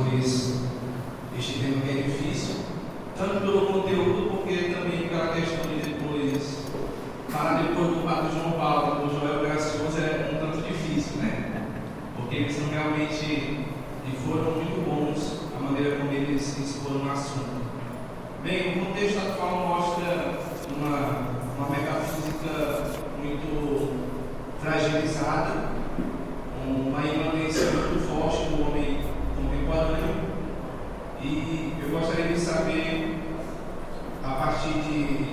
talvez este tema que é difícil, tanto pelo conteúdo, porque também pela questão de depois, falar depois do Padre João Paulo, do Joel Gracioso, é um tanto difícil, né? Porque eles são realmente, e foram muito bons a maneira como eles se exporam no assunto. Bem, o contexto atual mostra uma metafísica muito fragilizada, uma imanência muito forte do homem contemporâneo, e eu gostaria de saber, a partir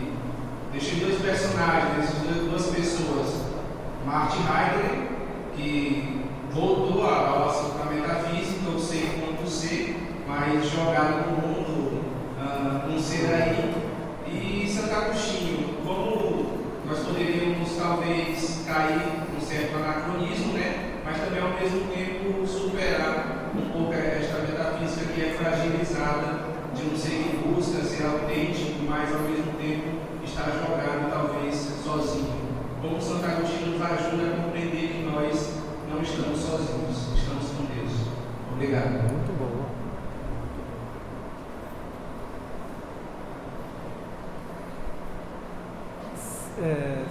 destes dois personagens, dessas duas pessoas, Martin Heidegger, que voltou ao assunto da metafísica, o ser enquanto ser, mas jogado no mundo, um ser aí, e Santo Agostinho, como nós poderíamos talvez cair num certo anacronismo, né? Mas também ao mesmo tempo superar um pouco esta metafísica que é fragilizada de um ser que busca ser autêntico, mas ao mesmo tempo está jogado talvez sozinho. Como Santo Agostinho nos ajuda a compreender que nós não estamos sozinhos, estamos com Deus. Obrigado. Muito bom.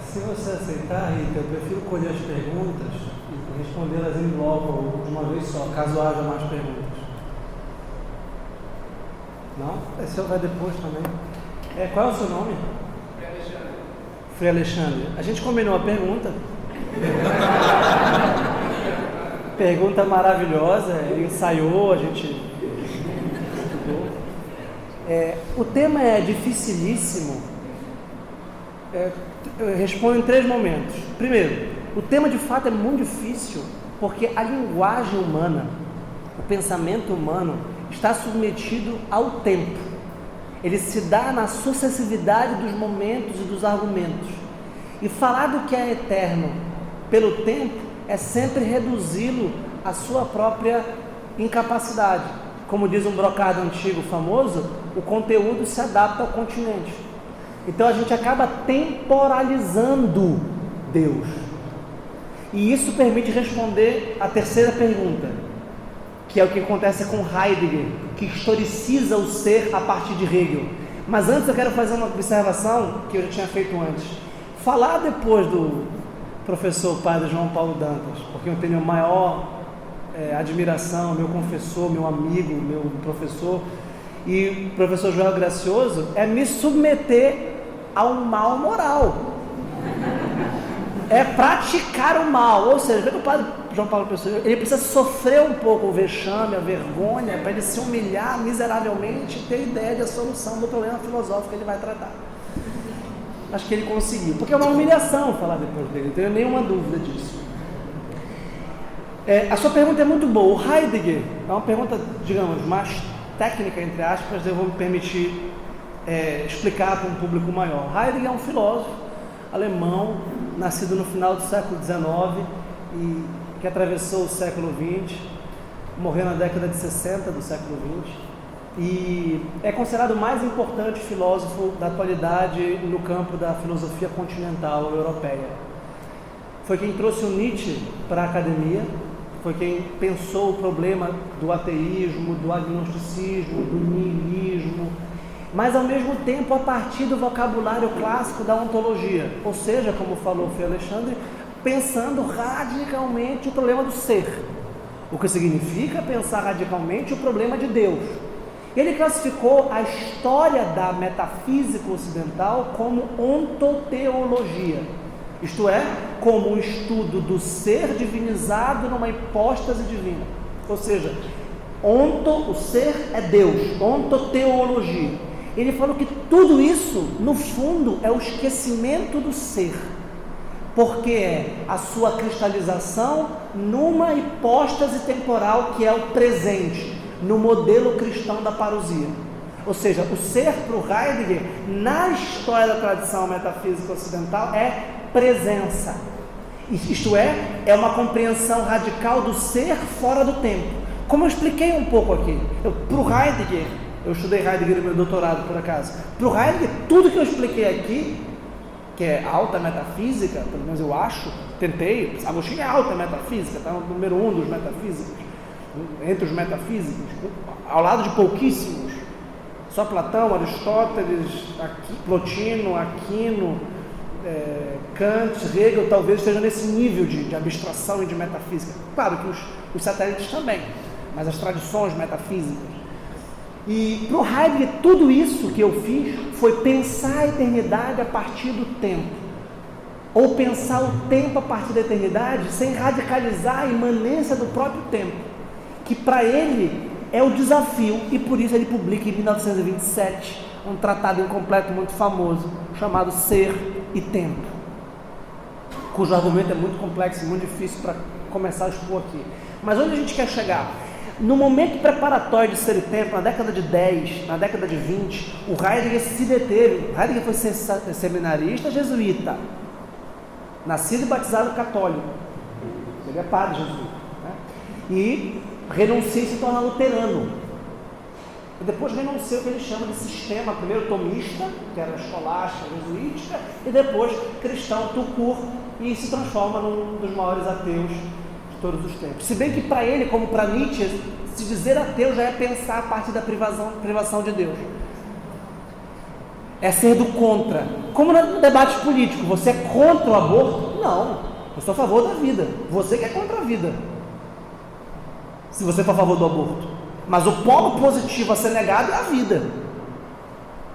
Se você aceitar, Rita, eu prefiro colher as perguntas e respondê-las em bloco de uma vez só, caso haja mais perguntas. Não? Esse vai depois também. Qual é o seu nome? Frei Alexandre. A gente combinou a pergunta. Pergunta maravilhosa, ele ensaiou, a gente estudou. O tema é dificilíssimo. Eu respondo em 3 momentos. Primeiro, o tema de fato é muito difícil, porque a linguagem humana, o pensamento humano, está submetido ao tempo. Ele se dá na sucessividade dos momentos e dos argumentos. E falar do que é eterno pelo tempo é sempre reduzi-lo à sua própria incapacidade. Como diz um brocado antigo famoso, o conteúdo se adapta ao continente. Então a gente acaba temporalizando Deus. E isso permite responder a terceira pergunta, que é o que acontece com Heidegger, que historiciza o ser a partir de Hegel. Mas antes eu quero fazer uma observação que eu já tinha feito antes. Falar depois do professor Padre João Paulo Dantas, porque eu tenho a maior admiração, meu confessor, meu amigo, meu professor, e o professor Joel Gracioso, é me submeter ao mal moral. É praticar o mal, ou seja, o Padre João Paulo Pessoa, ele precisa sofrer um pouco o vexame, a vergonha, para ele se humilhar miseravelmente e ter ideia da solução do problema filosófico que ele vai tratar. Acho que ele conseguiu, porque é uma humilhação falar depois dele, não tenho nenhuma dúvida disso. A sua pergunta é muito boa. O Heidegger é uma pergunta, digamos, mais técnica, entre aspas, eu vou me permitir explicar para um público maior. Heidegger é um filósofo alemão, nascido no final do século XIX e que atravessou o século XX, morreu na década de 60 do século XX e é considerado o mais importante filósofo da atualidade no campo da filosofia continental europeia. Foi quem trouxe o Nietzsche para a academia, foi quem pensou o problema do ateísmo, do agnosticismo, do niilismo, mas ao mesmo tempo a partir do vocabulário clássico da ontologia, ou seja, como falou o Frei Alexandre, pensando radicalmente o problema do ser, o que significa pensar radicalmente o problema de Deus. Ele classificou a história da metafísica ocidental como ontoteologia, isto é, como um estudo do ser divinizado numa hipóstase divina, ou seja, o ser é Deus, ontoteologia. Ele falou que tudo isso, no fundo, é o esquecimento do ser, porque é a sua cristalização numa hipóstase temporal que é o presente, no modelo cristão da parousia. Ou seja, o ser para o Heidegger, na história da tradição metafísica ocidental, é presença. Isto é uma compreensão radical do ser fora do tempo. Como eu expliquei um pouco aqui, para o Heidegger, eu estudei Heidegger no meu doutorado por acaso, para o Heidegger, tudo que eu expliquei aqui, que é alta metafísica, pelo menos eu acho, tentei, Agostinho é alta metafísica, está no número 1 dos metafísicos, entre os metafísicos, ao lado de pouquíssimos. Só Platão, Aristóteles, Plotino, Aquino, Kant, Hegel, talvez esteja nesse nível de abstração e de metafísica. Claro que os satélites também, mas as tradições metafísicas. E para o Heidegger, tudo isso que eu fiz foi pensar a eternidade a partir do tempo, ou pensar o tempo a partir da eternidade sem radicalizar a imanência do próprio tempo, que para ele é o desafio, e por isso ele publica em 1927 um tratado incompleto muito famoso, chamado Ser e Tempo, cujo argumento é muito complexo e muito difícil para começar a expor aqui. Mas onde a gente quer chegar? No momento preparatório de Ser e Tempo, na década de 10, na década de 20, o Heidegger se deteve. Heidegger foi seminarista jesuíta, nascido e batizado católico, ele é padre jesuíta, né? E renuncia e se torna luterano. E depois renuncia o que ele chama de sistema, primeiro tomista, que era escolástica, jesuítica, e depois cristão, tout court, e se transforma num dos maiores ateus de todos os tempos. Se bem que para ele, como para Nietzsche, se dizer ateu já é pensar a partir da privação de Deus. É ser do contra. Como no debate político, você é contra o aborto? Não, eu sou a favor da vida. Você que é contra a vida, se você for a favor do aborto. Mas o polo positivo a ser negado é a vida.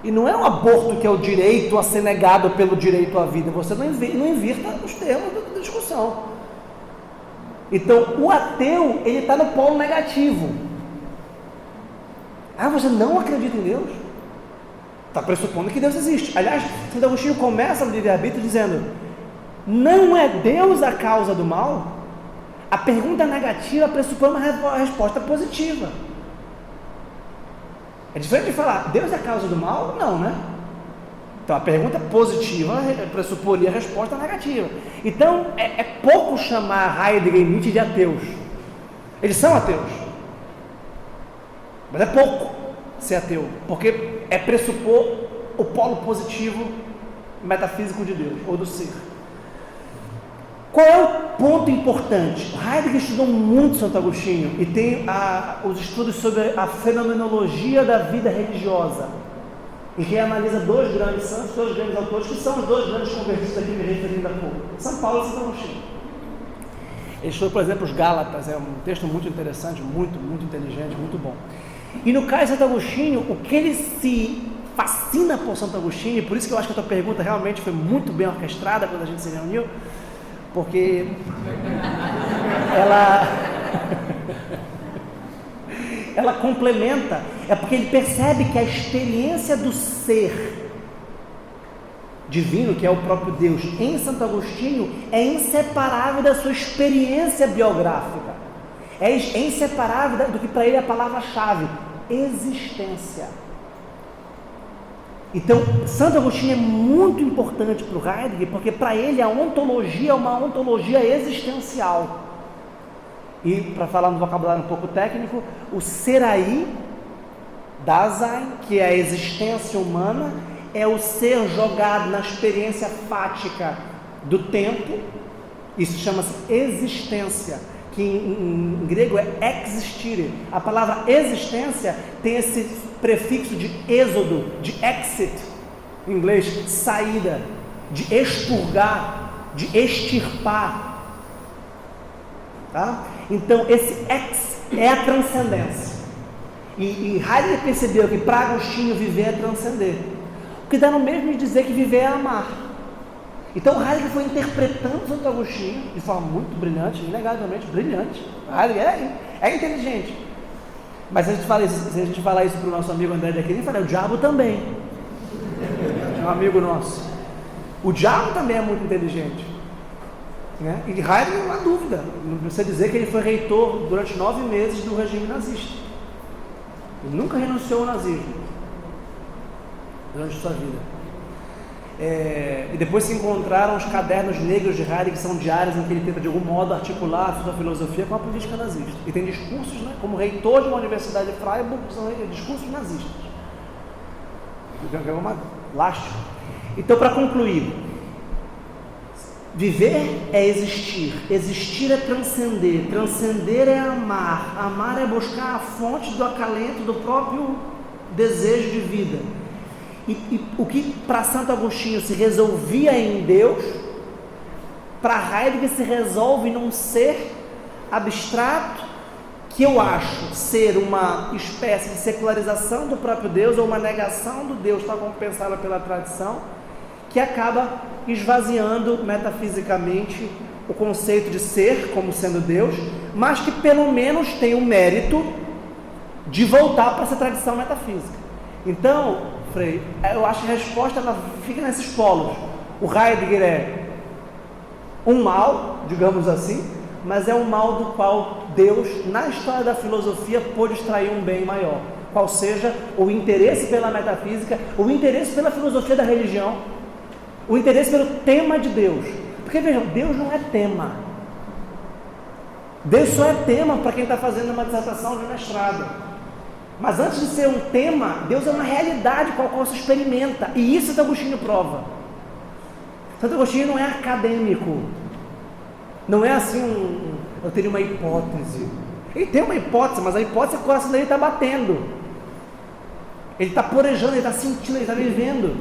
E não é o aborto que é o direito a ser negado pelo direito à vida. Você não invirta os termos da discussão. Então, o ateu, ele está no polo negativo. Ah, você não acredita em Deus? Está pressupondo que Deus existe. Aliás, Santo Agostinho começa no livre-arbítrio dizendo: não é Deus a causa do mal? A pergunta negativa pressupõe uma resposta positiva. É diferente de falar, Deus é a causa do mal? Não, né? Então, a pergunta positiva pressuporia a resposta negativa. Então, é pouco chamar Heidegger e Nietzsche de ateus. Eles são ateus. Mas é pouco ser ateu, porque é pressupor o polo positivo metafísico de Deus, ou do ser. Qual é o ponto importante? Heidegger estudou muito Santo Agostinho e tem os estudos sobre a fenomenologia da vida religiosa, em que analisa dois grandes santos, dois grandes autores, que são os dois grandes convertidos aqui me referindo a pouco, São Paulo e Santo Agostinho. Ele estudou, por exemplo, os Gálatas, é um texto muito interessante, muito inteligente, muito bom. E no caso de Santo Agostinho, o que ele se fascina por Santo Agostinho, e por isso que eu acho que a tua pergunta realmente foi muito bem orquestrada quando a gente se reuniu, porque ela complementa, é porque ele percebe que a experiência do ser divino, que é o próprio Deus, em Santo Agostinho, é inseparável da sua experiência biográfica, é inseparável do que para ele é a palavra-chave, existência. Então, Santo Agostinho é muito importante para o Heidegger, porque para ele a ontologia é uma ontologia existencial. E, para falar no vocabulário um pouco técnico, o Seraí, Dasein, que é a existência humana, é o ser jogado na experiência fática do tempo. Isso chama-se existência, que em grego é existire. A palavra existência tem esse prefixo de êxodo, de exit, em inglês, saída, de expurgar, de extirpar. Tá? Então, esse ex é a transcendência. E Heidegger percebeu que para Agostinho viver é transcender. O que dá no mesmo de dizer que viver é amar. Então Heidegger foi interpretando Santo Agostinho de forma muito brilhante, inegavelmente brilhante. Heidegger é inteligente. Mas se a gente falar isso para o nosso amigo André de Aquino, fala, o diabo também. É um amigo nosso. O diabo também é muito inteligente. Né? E Heidegger não há dúvida. Não precisa dizer que ele foi reitor durante 9 meses do regime nazista. Ele nunca renunciou ao nazismo durante sua vida. E depois se encontraram os cadernos negros de Heidegger, que são diários em que ele tenta de algum modo articular a sua filosofia com a política nazista. E tem discursos, né, como reitor de uma universidade de Freiburg, que são discursos nazistas. É uma lástima. Então, para concluir, Viver é existir, existir é transcender, transcender é amar, amar é buscar a fonte do acalento do próprio desejo de vida. E o que para Santo Agostinho se resolvia em Deus, para Heidegger se resolve num ser abstrato, que eu acho ser uma espécie de secularização do próprio Deus, ou uma negação do Deus, tal como pensada pela tradição, que acaba esvaziando metafisicamente o conceito de ser como sendo Deus, mas que pelo menos tem o mérito de voltar para essa tradição metafísica. Então, Frei, eu acho que a resposta ela fica nesses polos. O Heidegger é um mal, digamos assim, mas é um mal do qual Deus, na história da filosofia, pôde extrair um bem maior, qual seja o interesse pela metafísica, o interesse pela filosofia da religião, o interesse pelo tema de Deus. Porque vejam, Deus não é tema. Deus só é tema para quem está fazendo uma dissertação de mestrado. Mas antes de ser um tema, Deus é uma realidade com a qual se experimenta. E isso Santo Agostinho prova. Santo Agostinho não é acadêmico. Não é assim eu teria uma hipótese. Ele tem uma hipótese, mas a hipótese é que o coração dele está batendo. Ele está porejando, ele está sentindo, ele está vivendo.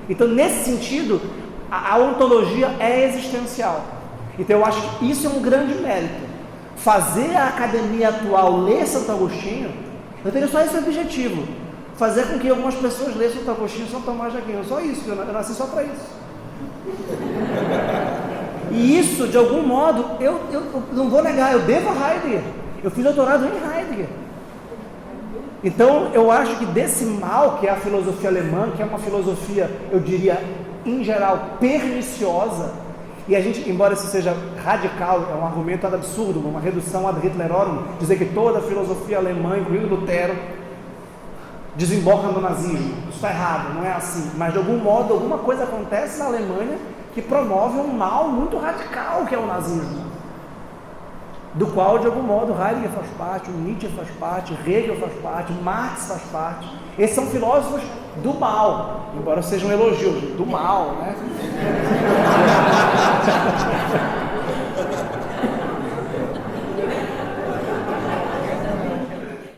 Então, nesse sentido, a ontologia é existencial. Então, eu acho que isso é um grande mérito. Fazer a academia atual ler Santo Agostinho, eu tenho só esse objetivo: fazer com que algumas pessoas leiam Santo Agostinho e São Tomás de Aquino. Só isso, eu nasci só para isso. E isso, de algum modo, eu não vou negar, eu devo a Heidegger. Eu fiz doutorado em Heidegger. Então, eu acho que desse mal, que é a filosofia alemã, que é uma filosofia, eu diria, em geral, perniciosa, e a gente, embora isso seja radical, é um argumento absurdo, uma redução ad Hitlerorum, dizer que toda a filosofia alemã, incluindo Lutero, desemboca no nazismo. Isso está errado, não é assim. Mas, de algum modo, alguma coisa acontece na Alemanha que promove um mal muito radical, que é o nazismo, do qual, de algum modo, Heidegger faz parte, o Nietzsche faz parte, Hegel faz parte, Marx faz parte. Esses são filósofos do mal, embora sejam elogios, do mal, né?